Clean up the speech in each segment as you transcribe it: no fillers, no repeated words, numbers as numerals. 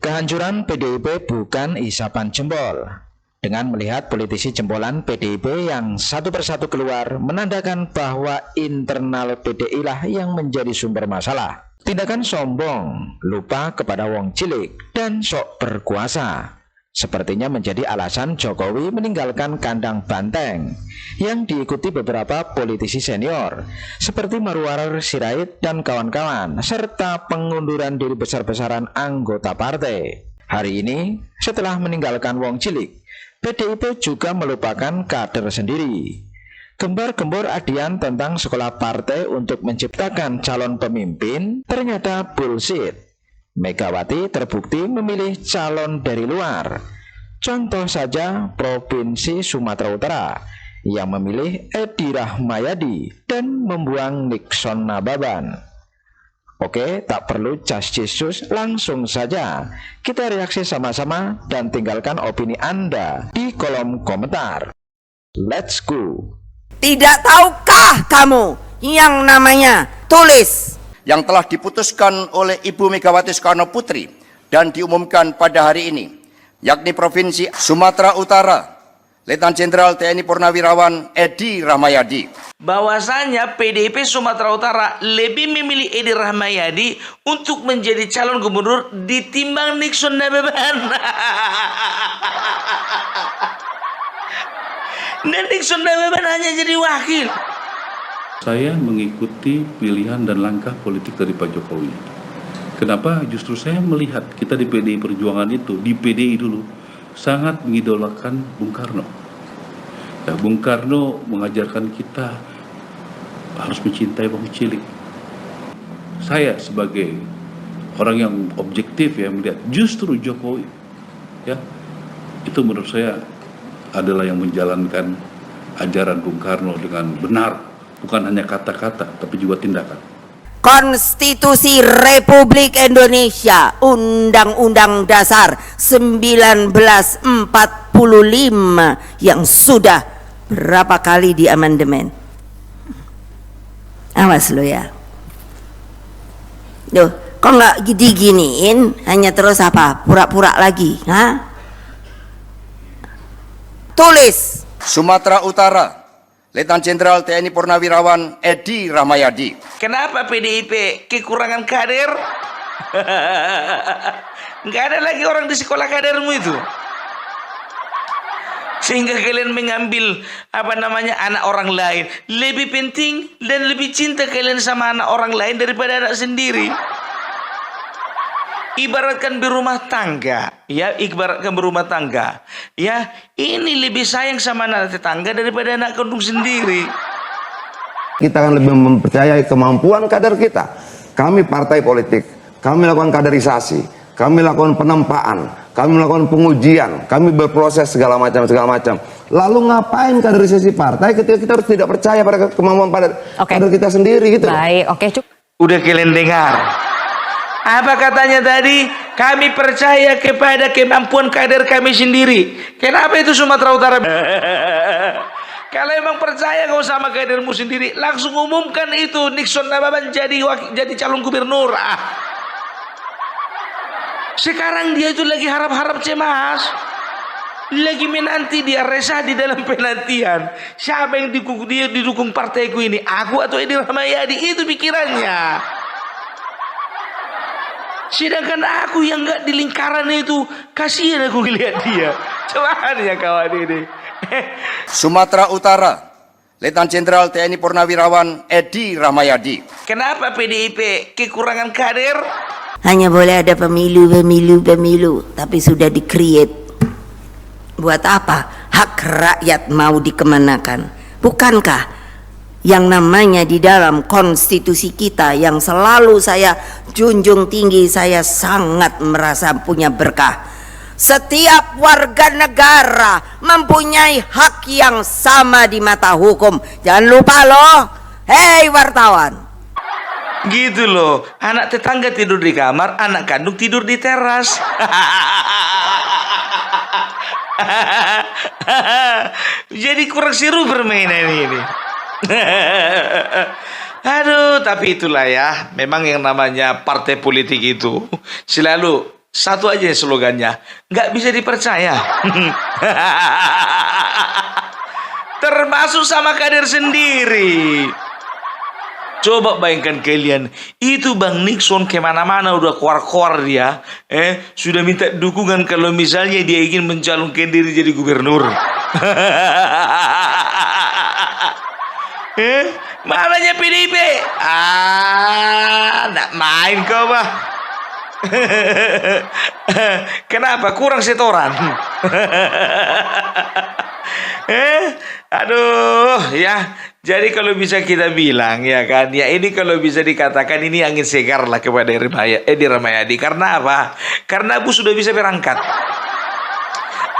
Kehancuran PDIP bukan isapan jempol. Dengan melihat politisi jempolan PDIP yang satu persatu keluar menandakan bahwa internal PDI lah yang menjadi sumber masalah. Tindakan sombong, lupa kepada wong cilik, dan sok berkuasa sepertinya menjadi alasan Jokowi meninggalkan kandang banteng yang diikuti beberapa politisi senior seperti Marwarar Sirait dan kawan-kawan, serta pengunduran diri besar-besaran anggota partai. Hari ini, setelah meninggalkan wong cilik, PDIP juga melupakan kader sendiri. Gembar-gembor adian tentang sekolah partai untuk menciptakan calon pemimpin ternyata bullshit. Megawati terbukti memilih calon dari luar. Contoh saja Provinsi Sumatera Utara yang memilih Edi Rahmayadi dan membuang Nixon Nababan. Oke, tak perlu jas Jesus, langsung saja kita reaksi sama-sama dan tinggalkan opini Anda di kolom komentar. Let's go. Tidak tahukah kamu yang namanya tulis yang telah diputuskan oleh Ibu Megawati Soekarno Putri dan diumumkan pada hari ini, yakni Provinsi Sumatera Utara, Letnan Jenderal TNI Purnawirawan Edi Rahmayadi. Bahwasanya PDIP Sumatera Utara lebih memilih Edi Rahmayadi untuk menjadi calon gubernur ditimbang Nixon Nababan. Dan Nixon Nababan hanya jadi wakil. Saya mengikuti pilihan dan langkah politik dari Pak Jokowi. Kenapa? Justru saya melihat kita di PDI Perjuangan itu, di PDI dulu, sangat mengidolakan Bung Karno. Ya, Bung Karno mengajarkan kita harus mencintai wong cilik. Saya sebagai orang yang objektif ya melihat justru Jokowi, ya itu menurut saya adalah yang menjalankan ajaran Bung Karno dengan benar. Bukan hanya kata-kata, tapi juga tindakan. Konstitusi Republik Indonesia, Undang-Undang Dasar 1945 yang sudah berapa kali diamandemen. Awas lo ya. Loh, kok nggak diginiin? Hanya terus apa? Pura-pura lagi, ha? Tulis. Sumatera Utara, Letnan Jenderal TNI Purnawirawan Edi Rahmayadi. Kenapa PDIP kekurangan kader? Nggak ada lagi orang di sekolah kadermu itu. Sehingga kalian mengambil anak orang lain. Lebih penting dan lebih cinta kalian sama anak orang lain daripada anak sendiri. Ibaratkan berumah tangga, ya, ibaratkan berumah tangga, ya, ini lebih sayang sama anak tetangga daripada anak kandung sendiri. Kita akan lebih mempercayai kemampuan kader kita. Kami partai politik, kami lakukan kaderisasi, kami lakukan penempaan, kami melakukan pengujian, kami berproses segala macam. Lalu ngapain kaderisasi partai ketika kita harus tidak percaya pada kemampuan kader kita sendiri gitu. Baik, oke, cukup. Udah kalian dengar? Apa katanya tadi? Kami percaya kepada kemampuan kader kami sendiri. Kenapa itu Sumatera Utara? Kalau emang percaya kau sama kadermu sendiri, langsung umumkan itu Nixon Nababan jadi calon gubernur. Sekarang dia itu lagi harap-harap cemas, lagi menanti, dia resah di dalam penantian. Siapa yang didukung partaiku ini? Aku atau Edi Rahmayadi? Itu pikirannya. Sedangkan aku yang nggak di lingkaran itu, kasihan aku lihat dia. Celahan ya kawan ini. Sumatera Utara, Letnan Jenderal TNI Purnawirawan Edi Rahmayadi. Kenapa PDIP kekurangan kader? Hanya boleh ada pemilu, tapi sudah di-create. Buat apa? Hak rakyat mau dikemanakan? Bukankah yang namanya di dalam konstitusi kita yang selalu saya junjung tinggi, saya sangat merasa punya berkah. Setiap warga negara mempunyai hak yang sama di mata hukum. Jangan lupa loh, hei wartawan. Gitu loh, anak tetangga tidur di kamar, anak kandung tidur di teras. Jadi kurang seru permainan ini. Aduh, tapi itulah ya, memang yang namanya partai politik itu selalu Satu aja slogannya, nggak bisa dipercaya. Termasuk sama kader sendiri. Coba bayangkan kalian, itu Bang Nixon kemana-mana udah keluar-keluar dia, sudah minta dukungan kalau misalnya dia ingin mencalonkan diri jadi gubernur. Malahnya PDIP, nak main kau bah. Kenapa kurang setoran? Aduh ya. Jadi kalau bisa kita bilang ya kan, ya ini kalau bisa dikatakan ini angin segar lah kepada Edi Rahmayadi. Karena apa? Karena Abu sudah bisa berangkat.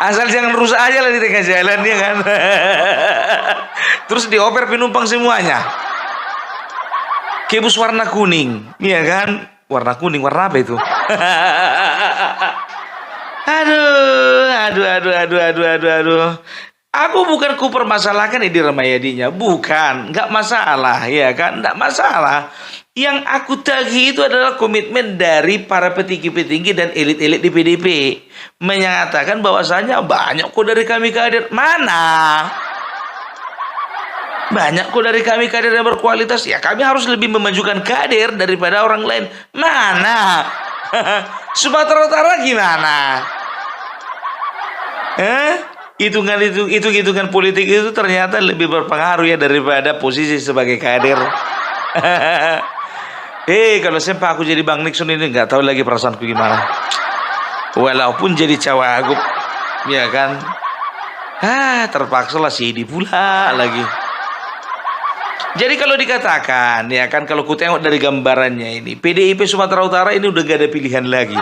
Asal jangan rusak aja lah di tengah jalan ya kan. Terus dioper penumpang semuanya. Ke bus warna kuning, ya kan? Warna kuning, warna apa itu? Aduh. Aku bukan ku permasalahkan Edi Rahmayadinya, bukan, nggak masalah, ya kan, nggak masalah. Yang aku tagih itu adalah komitmen dari para petinggi-petinggi dan elit-elit di PDIP, menyatakan bahwasanya banyak kok dari kami kader, mana? Banyak kok dari kami kader yang berkualitas, ya kami harus lebih memajukan kader daripada orang lain, mana? Sumatera Utara gimana? Hitungan politik itu ternyata lebih berpengaruh ya daripada posisi sebagai kader. Kalau sempat aku jadi Bang Nixon ini nggak tahu lagi perasaanku gimana. Walaupun jadi cawagup, ya kan. Terpaksa lah sih pula lagi. Jadi kalau dikatakan, ya kan, kalau ku tengok dari gambarannya ini, PDIP Sumatera Utara ini udah gak ada pilihan lagi.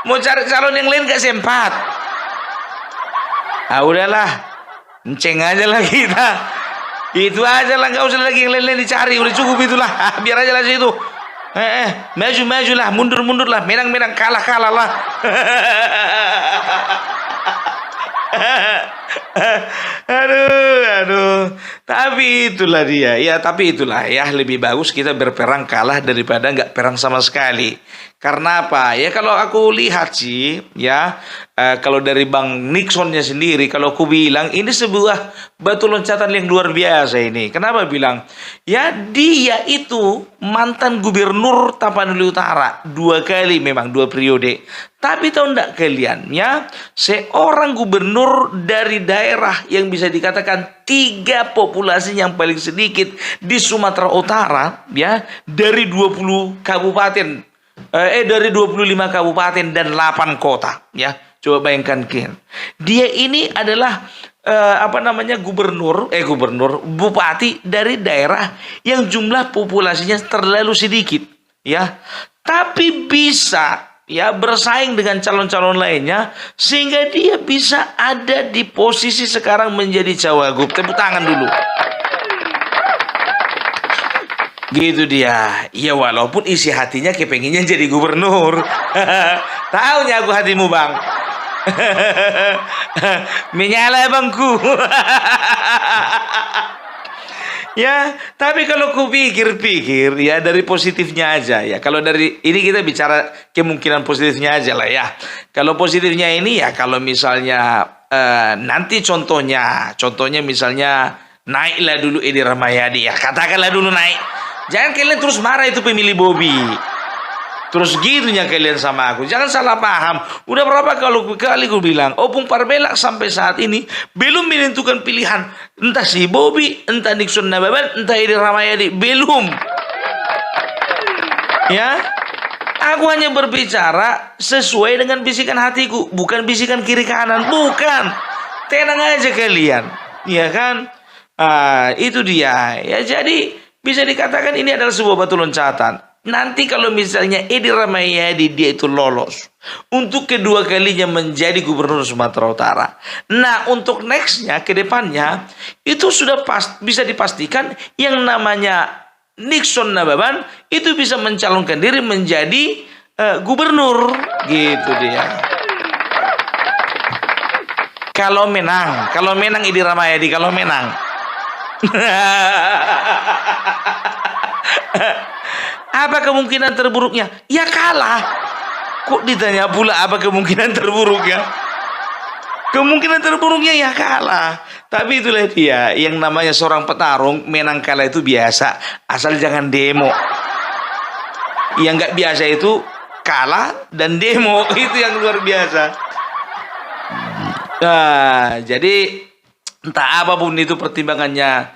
Mau cari calon yang lain gak sempat. Udahlah, enceng aja lah kita. Itu aja lah, gak usah lagi yang lain-lain dicari. Udah cukup itulah, biar aja lah situ. Maju lah, mundur lah, menang kalah lah. Aduh. Tapi itulah dia. Ya, tapi itulah ya, lebih bagus kita berperang kalah daripada nggak perang sama sekali. Karena apa? Ya kalau aku lihat sih, ya kalau dari Bang Nixonnya sendiri, kalau aku bilang ini sebuah batu loncatan yang luar biasa ini. Kenapa bilang? Ya dia itu mantan gubernur Tapanuli Utara 2 kali, memang 2 periode. Tapi tahu enggak kalian ya, seorang gubernur dari daerah yang bisa dikatakan 3 populasi yang paling sedikit di Sumatera Utara, ya, dari 20 kabupaten, dari 25 kabupaten dan 8 kota, ya. Coba bayangkan Ken. Dia ini adalah bupati dari daerah yang jumlah populasinya terlalu sedikit, ya. Tapi bisa ya bersaing dengan calon-calon lainnya sehingga dia bisa ada di posisi sekarang menjadi cawagup. Tepuk tangan dulu. Gitu dia. Ya walaupun isi hatinya kepenginnya jadi gubernur. Taunya aku hatimu Bang. Menyala Bangku. Ya, tapi kalau ku pikir-pikir ya dari positifnya aja ya. Kalau dari ini kita bicara kemungkinan positifnya aja lah ya. Kalau positifnya ini ya kalau misalnya nanti contohnya misalnya naiklah dulu Edi Rahmayadi ya. Katakanlah dulu naik. Jangan kalian terus marah itu pemilih Bobby. Terus gitunya kalian sama aku. Jangan salah paham. Udah berapa kali gue bilang, Opung Parbela sampai saat ini belum menentukan pilihan. Entah si Bobby, entah Nixon Nababan, entah Edi Rahmayadi. Belum. Ya. Aku hanya berbicara sesuai dengan bisikan hatiku. Bukan bisikan kiri kanan. Bukan. Tenang aja kalian. Ya kan? Itu dia. Ya jadi bisa dikatakan ini adalah sebuah batu loncatan. Nanti kalau misalnya Edi Rahmayadi dia itu lolos untuk kedua kalinya menjadi gubernur Sumatera Utara. Nah untuk nextnya ke depannya itu sudah bisa dipastikan yang namanya Nixon Nababan itu bisa mencalonkan diri menjadi gubernur. Gitu dia. Kalau menang Edi Rahmayadi kalau menang. Apa kemungkinan terburuknya? Ya kalah. Kok ditanya pula apa kemungkinan terburuknya? Kemungkinan terburuknya ya kalah. Tapi itulah dia, yang namanya seorang petarung, menang kalah itu biasa, asal jangan demo. Yang nggak biasa itu kalah dan demo, itu yang luar biasa. Nah, jadi entah apapun itu pertimbangannya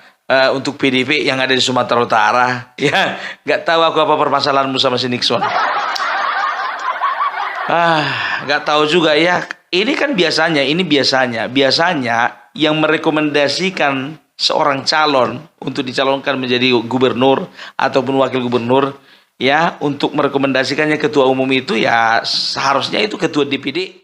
untuk PDIP yang ada di Sumatera Utara, ya nggak tahu aku apa permasalahanmu sama si Nixon. Nggak tahu juga ya. Ini kan biasanya yang merekomendasikan seorang calon untuk dicalonkan menjadi gubernur ataupun wakil gubernur, ya, untuk merekomendasikannya ketua umum itu ya seharusnya itu ketua DPD